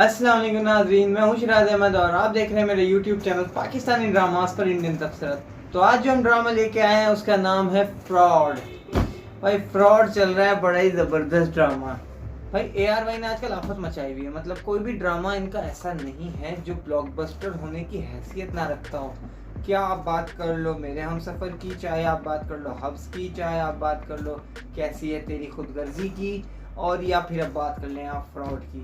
अस्सलाम वालेकुम नाज़रीन, मैं हूं शिराज अहमद और आप देख रहे हैं मेरे यूट्यूब चैनल पाकिस्तानी ड्रामास पर इंडियन तबसरत। तो आज जो हम ड्रामा लेके आए हैं उसका नाम है फ्रॉड। भाई फ्रॉड चल रहा है, बड़ा ही ज़बरदस्त ड्रामा। भाई AR भाई ने आजकल आफत मचाई हुई है। मतलब कोई भी ड्रामा इनका ऐसा नहीं है जो ब्लॉकबस्टर होने की हैसियत ना रखता हो। क्या आप बात कर लो मेरे हम सफ़र की, चाहे आप बात कर लो हब्स की, चाहे आप बात कर लो कैसी है तेरी खुदगर्जी की, और या फिर अब बात कर लें आप फ्रॉड की।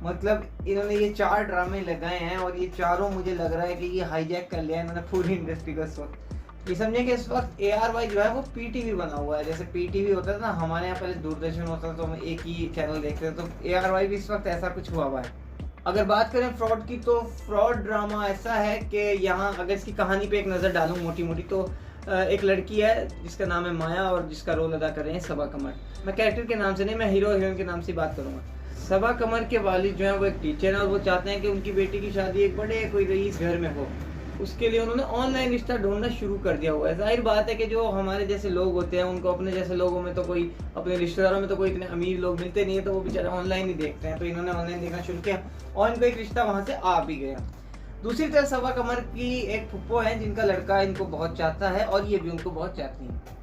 मतलब इन्होंने ये 4 ड्रामे लगाए हैं और ये चारों मुझे लग रहा है कि ये हाईजैक कर लिया इन्होंने पूरी इंडस्ट्री को। इस वक्त ये समझे कि इस वक्त AR वाई जो है वो PTV बना हुआ है। जैसे PTV होता था ना, हमारे यहाँ पहले दूरदर्शन होता था तो हम एक ही चैनल देखते थे, तो AR वाई भी इस वक्त ऐसा कुछ हुआ है। अगर बात करें फ्रॉड की, तो फ्रॉड ड्रामा ऐसा है कि यहाँ अगर इसकी कहानी पे एक नज़र डालूँ मोटी मोटी, तो एक लड़की है जिसका नाम है माया और जिसका रोल अदा कर रहे हैं सबा कमर। मैं कैरेक्टर के नाम से नहीं, मैं हीरो हीरोइन के नाम से बात करूँगा। सबा कमर के वालिद जो हैं वो एक टीचर हैं और वो चाहते हैं कि उनकी बेटी की शादी एक बड़े कोई रईस घर में हो। उसके लिए उन्होंने ऑनलाइन रिश्ता ढूंढना शुरू कर दिया हुआ है। जाहिर बात है कि जो हमारे जैसे लोग होते हैं उनको अपने जैसे लोगों में तो कोई, अपने रिश्तेदारों में तो कोई इतने अमीर लोग मिलते नहीं है, तो वो बेचारे ऑनलाइन ही देखते हैं। तो इन्होंने ऑनलाइन देखना शुरू किया और इनको एक रिश्ता वहाँ से आ भी गया। दूसरी तरफ सबा कमर की एक फुप्पो है जिनका लड़का इनको बहुत चाहता है और ये भी उनको बहुत चाहती हैं।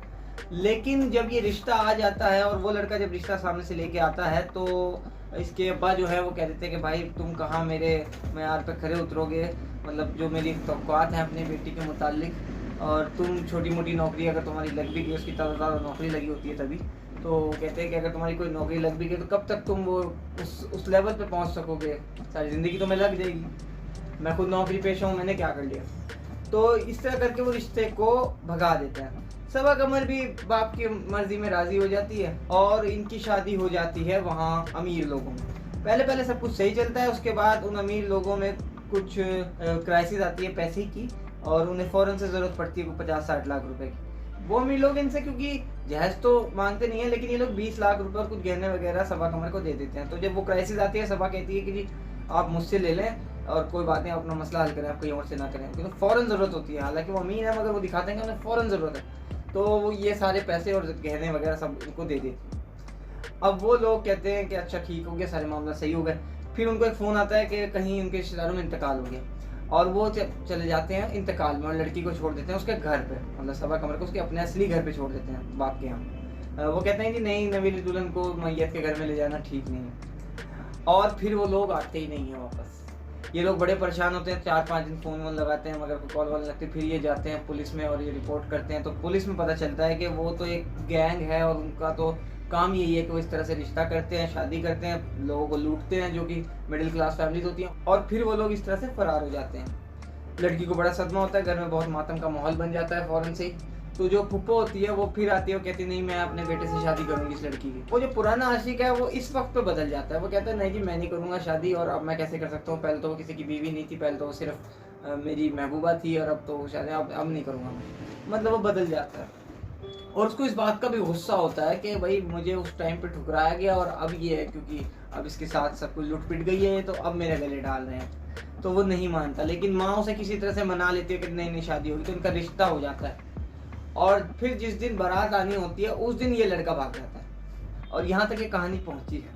लेकिन जब ये रिश्ता आ जाता है और वो लड़का जब रिश्ता सामने से लेके आता है, तो इसके अब्बा जो है वो कह देते हैं कि भाई तुम कहाँ मेरे मैयार पे खरे उतरोगे, मतलब जो मेरी तवक्कुआत हैं अपनी बेटी के मुतालिक, और तुम छोटी मोटी नौकरी अगर तुम्हारी लग भी गई, उसकी ज़्यादा नौकरी लगी होती है तभी, तो कहते हैं कि अगर तुम्हारी कोई नौकरी लग भी गई तो कब तक तुम वो उस लेवल पे पहुंच सकोगे, सारी ज़िंदगी तुम्हें लग जाएगी। मैं खुद नौकरी पेशा हूँ, मैंने क्या कर लिया। तो इस तरह करके वो रिश्ते को भगा देते हैं। सबा कमर भी बाप की मर्जी में राजी हो जाती है और इनकी शादी हो जाती है वहाँ अमीर लोगों में। पहले पहले सब कुछ सही चलता है, उसके बाद उन अमीर लोगों में कुछ क्राइसिस आती है पैसे की और उन्हें फ़ौरन से ज़रूरत पड़ती है 50-60 लाख रुपए की। वो अमीर लोग इनसे क्योंकि जहेज तो मांगते नहीं है, लेकिन ये लोग 20 लाख रुपए और कुछ गहने वगैरह सबा कमर को दे देते हैं। तो जब वो क्राइसिस आती है, सबा कहती है कि जी आप मुझसे ले लें और कोई बात नहीं, अपना मसला हल करें, आप कहीं और से ना करें, क्योंकि फ़ौरन ज़रूरत होती है। हालांकि वो अमीर है मगर वो दिखाते हैं कि उन्हें फ़ौरन ज़रूरत है, तो वो ये सारे पैसे और गहने वगैरह सब इनको दे देती है। अब वो लोग कहते हैं कि अच्छा ठीक हो गया, सारे मामला सही हो गए। फिर उनको एक फ़ोन आता है कि कहीं उनके रिश्तेदारों में इंतकाल हो गया और वो चले जाते हैं इंतकाल में और लड़की को छोड़ देते हैं उसके घर पे, मतलब सबा कमर को उसके अपने असली घर पे छोड़ देते हैं बाप के यहाँ। वो कहते हैं कि नहीं, नवीली दुल्हन को मैयत के घर में ले जाना ठीक नहीं है। और फिर वो लोग आते ही नहीं हैं वापस। ये लोग बड़े परेशान होते हैं, 4-5 दिन फ़ोन वोन लगाते हैं मगर कॉल वाल लगती है। फिर ये जाते हैं पुलिस में और ये रिपोर्ट करते हैं, तो पुलिस में पता चलता है कि वो तो एक गैंग है और उनका तो काम यही है कि वो इस तरह से रिश्ता करते हैं, शादी करते हैं, लोगों को लूटते हैं जो कि मिडिल क्लास फैमिलीज होती हैं, और फिर वो लोग इस तरह से फरार हो जाते हैं। लड़की को बड़ा सदमा होता है, घर में बहुत मातम का माहौल बन जाता है फ़ौरन से ही। तो जो फुप्पो होती है वो फिर आती है, वो कहती है नहीं मैं अपने बेटे से शादी करूंगी इस लड़की की। वो जो पुराना आशिक है वो इस वक्त पे बदल जाता है, वो कहता है नहीं जी मैं नहीं करूंगा शादी, और अब मैं कैसे कर सकता हूँ, पहले तो वो किसी की बीवी नहीं थी, पहले तो वो सिर्फ मेरी महबूबा थी और अब तो शादी अब नहीं करूँगा मैं। मतलब वो बदल जाता है और उसको इस बात का भी गुस्सा होता है कि भाई मुझे उस टाइम पे ठुकराया गया और अब ये है क्योंकि अब इसके साथ सब कुछ लुट पिट गई है तो अब मेरे गले डाल रहे हैं। तो वो नहीं मानता, लेकिन माँ उसे किसी तरह से मना लेती है कि नहीं नहीं शादी होगी, तो उनका रिश्ता हो जाता है। और फिर जिस दिन बारात आनी होती है उस दिन ये लड़का भाग जाता है। और यहाँ तक ये कहानी पहुँची है।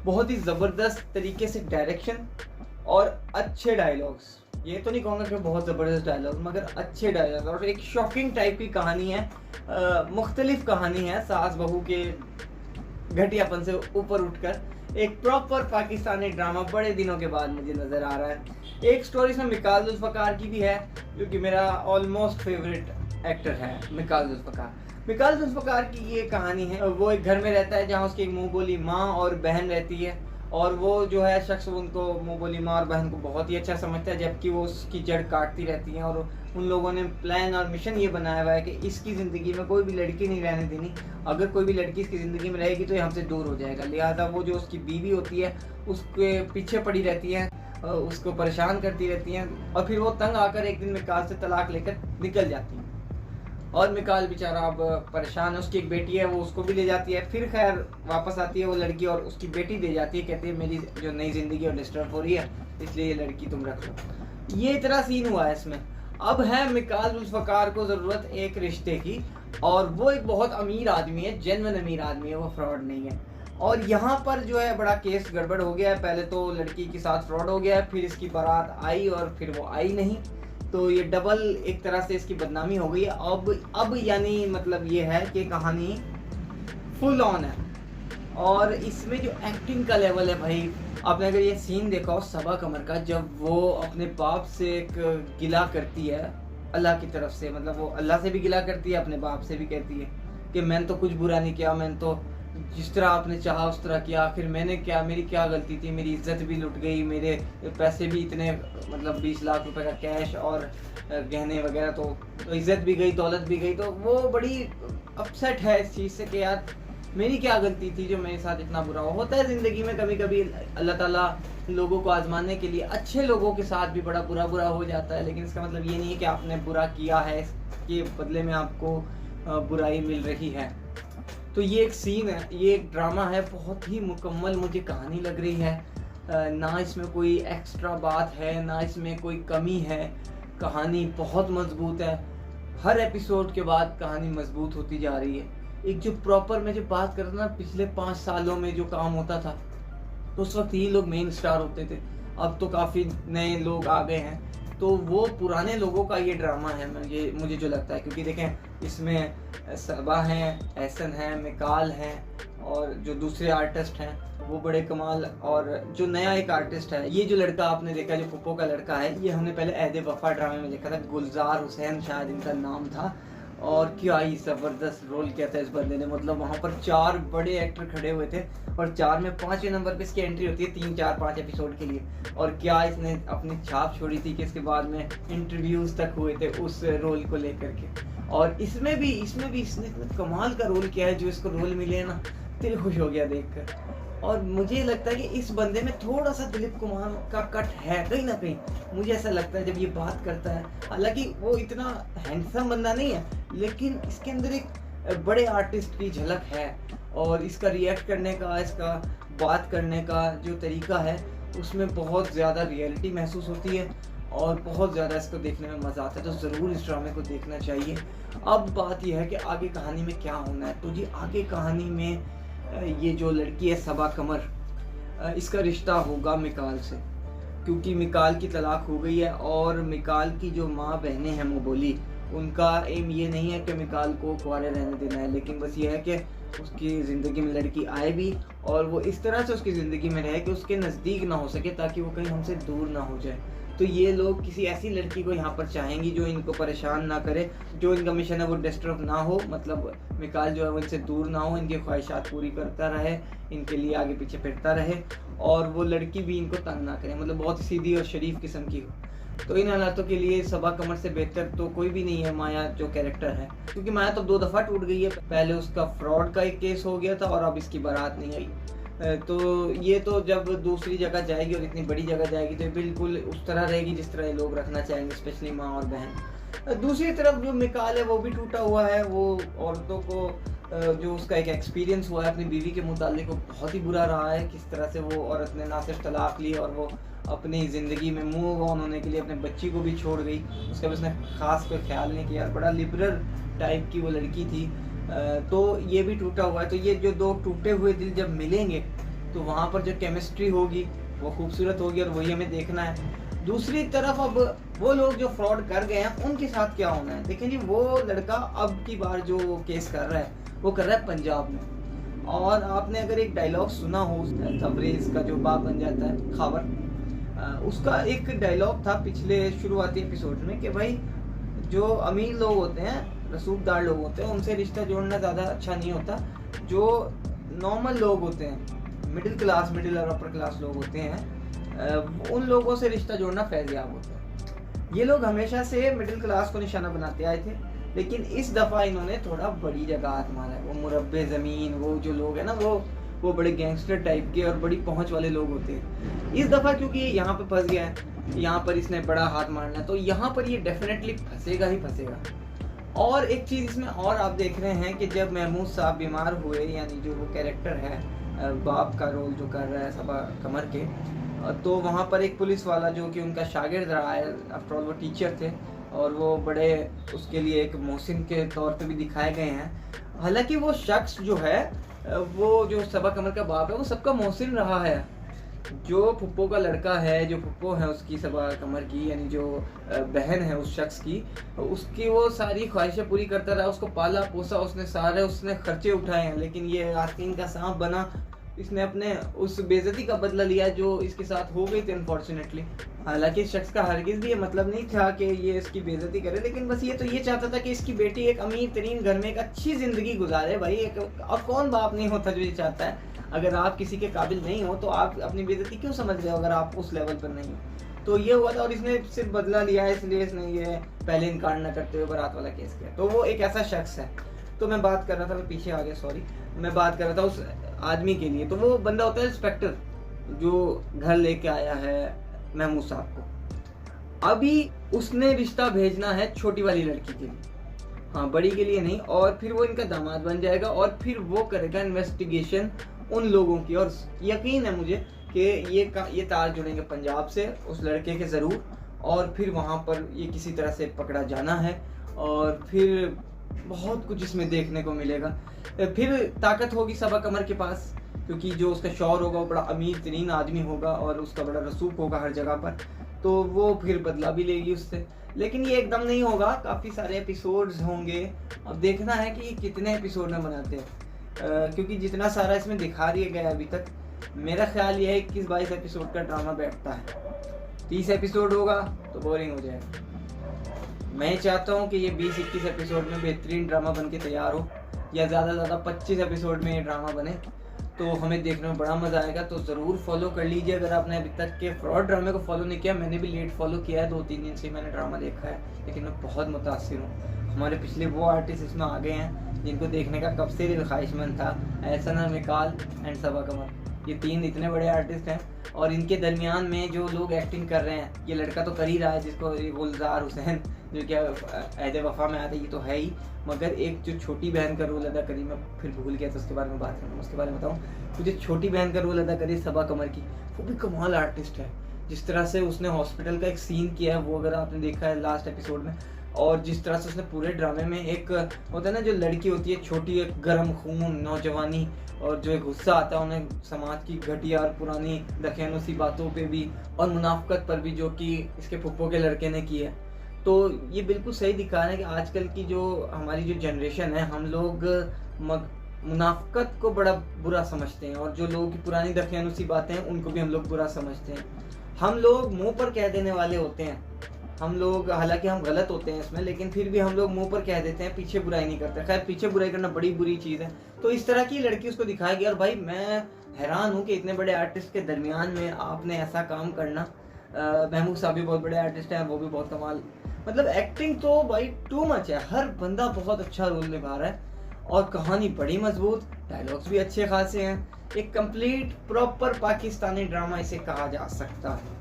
बहुत ही ज़बरदस्त तरीके से डायरेक्शन और अच्छे डायलॉग्स, ये तो नहीं कहूँगा कि बहुत ज़बरदस्त डायलॉग मगर अच्छे डायलॉग, और एक शॉकिंग टाइप की कहानी है, मुख्तलिफ कहानी है, सास बहू के घटियापन से ऊपर उठकर एक प्रॉपर पाकिस्तानी ड्रामा बड़े दिनों के बाद मुझे नज़र आ रहा है। एक स्टोरी इसमें मिकाल जुल्फ़कार की भी है जो कि मेरा ऑलमोस्ट फेवरेट एक्टर है। मिकाल जुल्फ़कार की ये कहानी है। वो एक घर में रहता है जहाँ उसकी एक मुँह बोली माँ और बहन रहती है, और वो जो है शख्स उनको मुँह बोली माँ और बहन को बहुत ही अच्छा समझता है, जबकि वो उसकी जड़ काटती रहती हैं। और उन लोगों ने प्लान और मिशन ये बनाया हुआ है कि इसकी ज़िंदगी में कोई भी लड़की नहीं रहने देनी, अगर कोई भी लड़की इसकी ज़िंदगी में रहेगी तो ये हमसे दूर हो जाएगा। लिहाजा वो जो उसकी बीवी होती है उसके पीछे पड़ी रहती है, उसको परेशान करती रहती हैं, और फिर वो तंग आकर एक दिन मिकाल से तलाक लेकर निकल जाती हैं। और मिकाल बेचारा अब परेशान है, उसकी एक बेटी है वो उसको भी ले जाती है। फिर खैर वापस आती है वो लड़की और उसकी बेटी दे जाती है, कहती है मेरी जो नई ज़िंदगी और डिस्टर्ब हो रही है इसलिए ये लड़की तुम रख लो। ये इतना सीन हुआ है इसमें। अब है मिकाल जुल्फ़कार को ज़रूरत एक रिश्ते की, और वो एक बहुत अमीर आदमी है, जेन्युइन अमीर आदमी है, वो फ्रॉड नहीं है। और यहाँ पर जो है बड़ा केस गड़बड़ हो गया है। पहले तो लड़की के साथ फ्रॉड हो गया है, फिर इसकी बारात आई और फिर वो आई नहीं, तो ये डबल एक तरह से इसकी बदनामी हो गई है। अब यानी मतलब ये है कि कहानी फुल ऑन है। और इसमें जो एक्टिंग का लेवल है भाई, आपने अगर ये सीन देखा हो सबा कमर का, जब वो अपने बाप से एक गिला करती है अल्लाह की तरफ से, मतलब वो अल्लाह से भी गिला करती है, अपने बाप से भी कहती है कि मैंने तो कुछ बुरा नहीं किया, मैंने तो जिस तरह आपने चाहा उस तरह किया, आखिर मैंने क्या, मेरी क्या गलती थी, मेरी इज्जत भी लुट गई, मेरे पैसे भी इतने, मतलब 20 लाख रुपए का कैश और गहने वगैरह, तो इज्जत भी गई, दौलत भी गई। तो वो बड़ी अपसेट है इस चीज़ से कि यार मेरी क्या गलती थी जो मेरे साथ इतना बुरा हो। होता है ज़िंदगी में कभी कभी, अल्लाह ताला लोगों को आजमाने के लिए अच्छे लोगों के साथ भी बड़ा बुरा हो जाता है, लेकिन इसका मतलब ये नहीं है कि आपने बुरा किया है इसके बदले में आपको बुराई मिल रही है। तो ये एक सीन है, ये एक ड्रामा है, बहुत ही मुकम्मल मुझे कहानी लग रही है। ना इसमें कोई एक्स्ट्रा बात है, ना इसमें कोई कमी है, कहानी बहुत मजबूत है। हर एपिसोड के बाद कहानी मजबूत होती जा रही है। एक जो प्रॉपर मैं जब बात करता ना, पिछले 5 सालों में जो काम होता था तो उस वक्त ये लोग मेन स्टार होते थे, अब तो काफ़ी नए लोग आ गए हैं। तो वो पुराने लोगों का ये ड्रामा है, मुझे जो लगता है, क्योंकि देखें इसमें सबा हैं, एहसन हैं, मिकाल हैं, और जो दूसरे आर्टिस्ट हैं वो बड़े कमाल, और जो नया एक आर्टिस्ट है, ये जो लड़का आपने देखा जो पुप्पो का लड़का है, ये हमने पहले ऐदे वफा ड्रामे में देखा था, गुलजार हुसैन शायद इनका नाम था। और क्या ही ज़बरदस्त रोल किया था इस बंदे ने, मतलब वहाँ पर 4 बड़े एक्टर खड़े हुए थे और 4 में 5वें नंबर पे इसकी एंट्री होती है 3, 4, 5 एपिसोड के लिए। और क्या इसने अपनी छाप छोड़ी थी कि इसके बाद में इंटरव्यूज़ तक हुए थे उस रोल को लेकर के। और इसमें भी इसने इतना कमाल का रोल किया है, जो इसको रोल मिले ना दिल खुश हो गया देखकर। और मुझे लगता है कि इस बंदे में थोड़ा सा दिलीप कुमार का कट है कहीं ना कहीं, मुझे ऐसा लगता है जब ये बात करता है। हालांकि वो इतना हैंडसम बंदा नहीं है, लेकिन इसके अंदर एक बड़े आर्टिस्ट की झलक है, और इसका रिएक्ट करने का, इसका बात करने का जो तरीका है, उसमें बहुत ज़्यादा रियलिटी महसूस होती है और बहुत ज़्यादा इसको देखने में मज़ा आता है। तो ज़रूर इस ड्रामे को देखना चाहिए। अब बात यह है कि आगे कहानी में क्या होना है। तो जी आगे कहानी में ये जो लड़की है सबा कमर, इसका रिश्ता होगा मिकाल से, क्योंकि मिकाल की तलाक हो गई है। और मिकाल की जो माँ बहनें हैं मोबोली, उनका एम ये नहीं है कि मिकाल को कुंवारे रहने देना है, लेकिन बस ये है कि उसकी ज़िंदगी में लड़की आए भी और वो इस तरह से उसकी ज़िंदगी में रहे कि उसके नज़दीक ना हो सके, ताकि वो कहीं हमसे दूर ना हो जाए। तो ये लोग किसी ऐसी लड़की को यहाँ पर चाहेंगी जो इनको परेशान ना करे, जो इनका मिशन है वो डिस्टर्ब ना हो, मतलब मिकाल जो है वो इनसे दूर ना हो, इनकी ख्वाहिशात पूरी करता रहे, इनके लिए आगे पीछे फिरता रहे, और वो लड़की भी इनको तंग ना करे, मतलब बहुत सीधी और शरीफ किस्म की हो। तो इन हालातों के लिए सबा कमर से बेहतर तो कोई भी नहीं है माया जो कैरेक्टर है, क्योंकि माया तो 2 दफ़ा टूट गई है। पहले उसका फ्रॉड का एक केस हो गया था और अब इसकी बारात नहीं आई। तो ये तो जब दूसरी जगह जाएगी और इतनी बड़ी जगह जाएगी तो बिल्कुल उस तरह रहेगी जिस तरह ये लोग रखना चाहेंगे, स्पेशली माँ और बहन। दूसरी तरफ जो मिकाल है वो भी टूटा हुआ है। वो औरतों को जो उसका एक एक्सपीरियंस हुआ है अपनी बीवी के मुतालिक, वो बहुत ही बुरा रहा है। किस तरह से वो औरत ने ना सिर्फ तलाक ली और वो अपनी ज़िंदगी में मूव ऑन होने के लिए अपने बच्ची को भी छोड़ गई, उसका भी उसने ख़ास कोई ख्याल नहीं किया। बड़ा लिबरल टाइप की वो लड़की थी। तो ये भी टूटा हुआ है। तो ये जो 2 टूटे हुए दिल जब मिलेंगे तो वहाँ पर जो केमिस्ट्री होगी वो खूबसूरत होगी, और वही हमें देखना है। दूसरी तरफ अब वो लोग जो फ्रॉड कर गए हैं उनके साथ क्या होना है। देखें जी, वो लड़का अब की बार जो केस कर रहा है वो कर रहा है पंजाब में। और आपने अगर एक डायलॉग सुना हो तबरेज़ का जो बाप बन जाता है खावर, उसका एक डायलॉग था पिछले शुरुआती एपिसोड में कि भाई जो अमीर लोग होते हैं, रसूखदार लोग होते हैं, उनसे रिश्ता जोड़ना ज़्यादा अच्छा नहीं होता। जो नॉर्मल लोग होते हैं, मिडिल और अपर क्लास लोग होते हैं, उन लोगों से रिश्ता जोड़ना फैज़याब होता है। ये लोग हमेशा से मिडिल क्लास को निशाना बनाते आए थे, लेकिन इस दफ़ा इन्होंने थोड़ा बड़ी जगह हाथ मारा है। वो मुरब्बे ज़मीन, वो जो लोग हैं ना, वो बड़े गैंगस्टर टाइप के और बड़ी पहुंच वाले लोग होते हैं। इस दफ़ा क्योंकि ये यहाँ पे फंस गया है, यहाँ पर इसने बड़ा हाथ मारना है, तो यहाँ पर ये डेफिनेटली फंसेगा ही फंसेगा। और एक चीज़ इसमें और आप देख रहे हैं कि जब महमूद साहब बीमार हुए, यानी जो वो कैरेक्टर है बाप का रोल जो कर रहा है सबा कमर के, तो वहाँ पर एक पुलिस वाला जो कि उनका शागिर्द रहा है, आफ्टर ऑल वो टीचर थे, और वो बड़े उसके लिए एक मोहसिन के तौर पे भी दिखाए गए हैं। हालांकि वो शख्स जो है वो जो सबा कमर का बाप है वो सबका मोहसिन रहा है। जो फुप्पो का लड़का है, जो फुप्पो है उसकी सबा कमर की, यानी जो बहन है उस शख्स की, उसकी वो सारी ख्वाहिशें पूरी करता रहा, उसको पाला पोसा उसने, सारे उसने खर्चे उठाए हैं। लेकिन ये आस्तीन का सांप बना, इसने अपने उस बेइज्जती का बदला लिया जो इसके साथ हो गई थी अनफॉर्चुनेटली। हालांकि इस शख्स का हरगिज़ भी ये मतलब नहीं था कि ये इसकी बेइज्जती करे, लेकिन बस ये तो ये चाहता था कि इसकी बेटी एक अमीर तरीन घर में एक अच्छी ज़िंदगी गुजारे। भाई एक और कौन बाप नहीं होता जो ये चाहता है। अगर आप किसी के काबिल नहीं हो तो आप अपनी बेइज्जती क्यों समझ रहे हो अगर आप उस लेवल पर नहीं हो। तो ये हुआ था और इसने सिर्फ बदला लिया है, इसलिए इसने ये पहले इनकार न करते हुए बारात वाला केस किया। तो वो एक ऐसा शख्स है। तो मैं बात कर रहा था, मैं पीछे आ गया सॉरी, मैं बात कर रहा था उस आदमी के लिए। तो वो बंदा होता है इंस्पेक्टर जो घर लेके आया है महमूद साहब को। अभी उसने रिश्ता भेजना है छोटी वाली लड़की के लिए, हाँ बड़ी के लिए नहीं। और फिर वो इनका दामाद बन जाएगा और फिर वो करेगा इन्वेस्टिगेशन उन लोगों की। और यकीन है मुझे कि ये तार जुड़ेंगे पंजाब से उस लड़के के ज़रूर, और फिर वहाँ पर ये किसी तरह से पकड़ा जाना है और फिर बहुत कुछ इसमें देखने को मिलेगा। फिर ताकत होगी सबा कमर के पास, क्योंकि जो उसका शौहर होगा वो बड़ा अमीर तरीन आदमी होगा और उसका बड़ा रसूख होगा हर जगह पर, तो वो फिर बदला भी लेगी उससे। लेकिन ये एकदम नहीं होगा, काफ़ी सारे एपिसोड्स होंगे। अब देखना है कि ये कितने एपिसोड में बनाते हैं, क्योंकि जितना सारा इसमें दिखा दिया गया अभी तक, मेरा ख्याल ये है 21-22 एपिसोड का ड्रामा बैठता है। 30 एपिसोड होगा तो बोरिंग हो जाएगा। मैं चाहता हूँ कि ये 20-21 एपिसोड में बेहतरीन ड्रामा बन के तैयार हो, या ज़्यादा से ज़्यादा 25 एपिसोड में ये ड्रामा बने, तो हमें देखने में बड़ा मज़ा आएगा। तो ज़रूर फॉलो कर लीजिए अगर आपने अभी तक के फ्रॉड ड्रामे को फॉलो नहीं किया। मैंने भी लेट फॉलो किया है, 2-3 दिन से मैंने ड्रामा देखा है, लेकिन मैं बहुत मुतासिर हूँ। हमारे पिछले वो आर्टिस्ट इसमें आ गए हैं जिनको देखने का कब से दिल ख्वाहिशमंद था, एहसन मिकाल एंड सबा कमर। ये 3 इतने बड़े आर्टिस्ट हैं और इनके दरमियान में जो लोग एक्टिंग कर रहे हैं, ये लड़का तो कर ही रहा है जिसको गुलजार हुसैन जो क्या ऐद वफा में आता है, ये तो है ही, मगर एक जो छोटी बहन का रोल अदा करी, मैं फिर भूल गया तो उसके बारे में बात करूँगा, उसके बारे में बताऊँ। तो जो छोटी बहन का रोल अदा करी सबा कमर की, वो भी कमाल आर्टिस्ट है। जिस तरह से उसने हॉस्पिटल का एक सीन किया है वो अगर आपने देखा है लास्ट एपिसोड में, और जिस तरह से उसने पूरे ड्रामे में एक होता है ना जो लड़की होती है छोटी, एक गर्म खून नौजवानी, और जो एक गुस्सा आता है उन्हें समाज की घटिया और पुरानी दखैनुसी बातों पे भी और मुनाफकत पर भी, जो कि इसके फुप्पो के लड़के ने की है। तो ये बिल्कुल सही दिखा रहा है कि आजकल की जो हमारी जो जनरेशन है, हम लोग मुनाफकत को बड़ा बुरा समझते हैं, और जो लोगों की पुरानी दखैनुसी बातें हैं उनको भी हम लोग बुरा समझते हैं। हम लोग मुंह पर कह देने वाले होते हैं, हम लोग, हालांकि हम गलत होते हैं इसमें, लेकिन फिर भी हम लोग मुंह पर कह देते हैं, पीछे बुराई नहीं करते। खैर पीछे बुराई करना बड़ी बुरी चीज़ है। तो इस तरह की लड़की उसको दिखाई गई, और भाई मैं हैरान हूँ कि इतने बड़े आर्टिस्ट के दरमियान में आपने ऐसा काम करना। महमूद साहब भी बहुत बड़े आर्टिस्ट हैं, वो भी बहुत कमाल, मतलब एक्टिंग तो भाई टू मच है। हर बंदा बहुत अच्छा रोल निभा रहा है, और कहानी बड़ी मजबूत, डायलॉग्स भी अच्छे खासे हैं। एक कंप्लीट प्रॉपर पाकिस्तानी ड्रामा इसे कहा जा सकता है।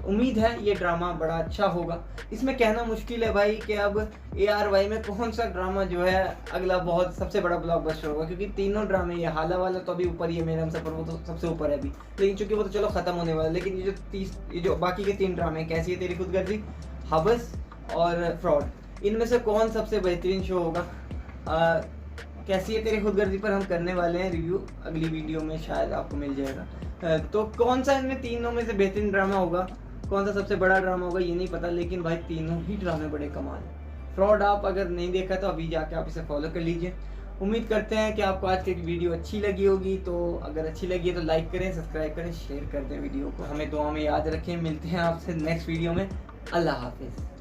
उम्मीद है ये ड्रामा बड़ा अच्छा होगा। इसमें कहना मुश्किल है भाई कि अब ARY में कौन सा ड्रामा जो है अगला बहुत सबसे बड़ा ब्लॉकबस्टर होगा, क्योंकि तीनों ड्रामे, ये हाला वाला तो अभी ऊपर ही है, मेरे हमसफर वो तो सबसे ऊपर है अभी, लेकिन चूंकि वो तो चलो खत्म होने वाला है। लेकिन ये जो बाकी के 3 ड्रामे, कैसी है तेरी खुदगर्जी, हबस और फ्रॉड, इनमें से कौन सबसे बेहतरीन शो होगा, कैसी है तेरी खुदगर्जी पर हम करने वाले हैं रिव्यू, अगली वीडियो में शायद आपको मिल जाएगा। तो कौन सा इनमें तीनों में से बेहतरीन ड्रामा होगा, कौन सा सबसे बड़ा ड्रामा होगा, ये नहीं पता, लेकिन भाई तीनों ही ड्रामे बड़े कमाल है। फ्रॉड आप अगर नहीं देखा तो अभी जाके आप इसे फॉलो कर लीजिए। उम्मीद करते हैं कि आपको आज की वीडियो अच्छी लगी होगी। तो अगर अच्छी लगी है तो लाइक करें, सब्सक्राइब करें, शेयर कर दें वीडियो को। हमें दुआ में याद रखें। मिलते हैं आपसे नेक्स्ट वीडियो में। अल्लाह हाफिज़।